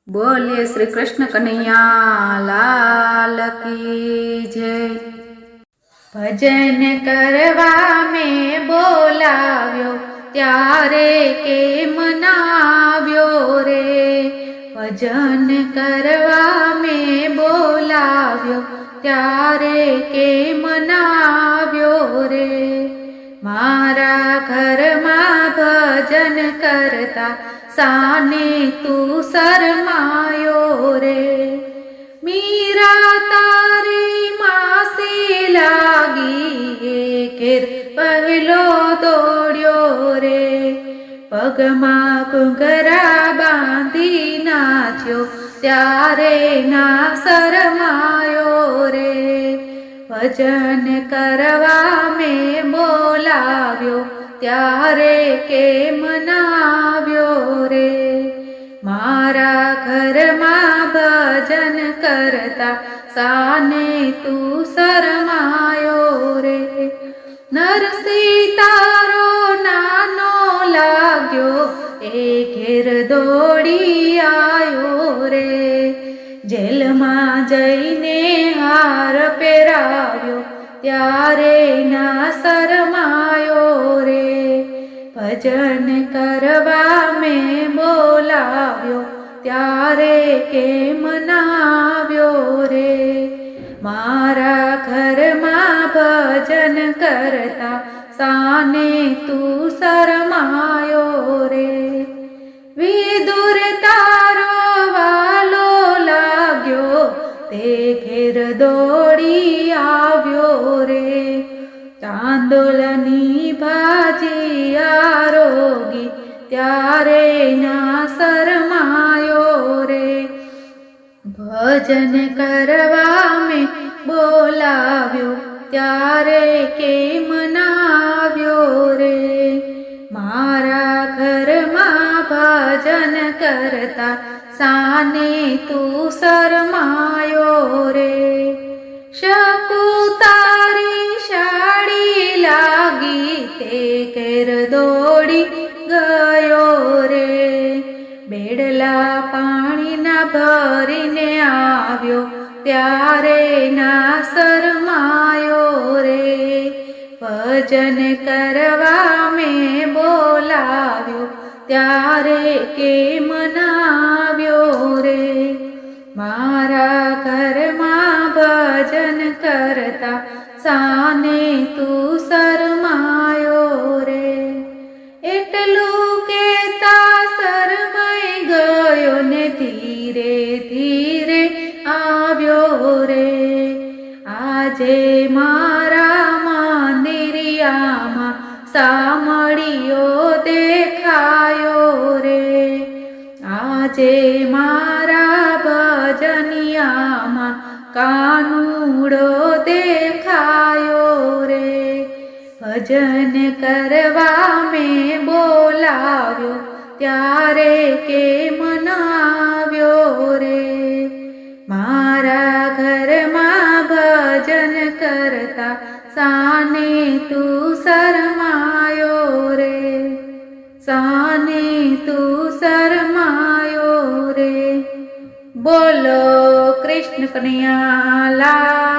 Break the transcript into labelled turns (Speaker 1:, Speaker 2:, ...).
Speaker 1: बोलिए श्री कृष्ण कन्हैया लाल की जय। भजन करवा में बोलाव्यो त्यारे के मनाव्यो रे। भजन करवा में बोलाव्यो त्यारे के मनाव्यो रे। मारा घर में भजन करता साने तू शरमायो रे। मीरा तारी मासी लागी घेर पहलो दौड़्यो रे। पगमा घुंघरा बांधी नाच्यो त्यारे ना शरमायो रे। भजन करवा में बोलाव्यो त्यारे के मनाव्यो रे। मारा घर में भजन करता साने तू शरमायो रे। नरसी तारो नानो लाग्यो ए घेर दौड़ी आयो रे। जेल में जईने हार पेराव्यो त्यारे ना शरमायो रे। भजन करवा में बोलाव्यो त्यारे के मनाव्यो रे। मारा घर में भजन करता साने तू शरमायो रे। विदुर तारो वालो लाग्यो ते घेर दौड़ी आव्यो रे। तांदूलनी भाजी आरोगी त्यारे ना शरमायो रे। भजन करवा में बोलाव्यो त्यारे के मनाव्यो रे। मारा घर में भजन करता साने तू शरमायो रे। शकू तारी शाड़ी लागी ते घेर दौड़ी गयो रे। बेड़ला पाणी ना भरीने आव्यो त्यारे ना शरमायो रे। भजन करवा में बोलाव्यो त्यारे के मनाव्यो रे। मारा घर में भजन करता साने तू शरमायो रे। एटलू केता शरमाई गयो ने धीरे धीरे आव्यो रे। आजे मारा मंदिरियामा सामळियो देखायो रे। आजे मारा भजनियामा कानूड़ो देखायो रे। भजन करवा में बोलाव्यो त्यारे के मनाव्यो रे। मारा घर में भजन करता साने तू शरमायो रे। साने तू शरमायो रे। बोलो कृष्ण कन्हैया लाल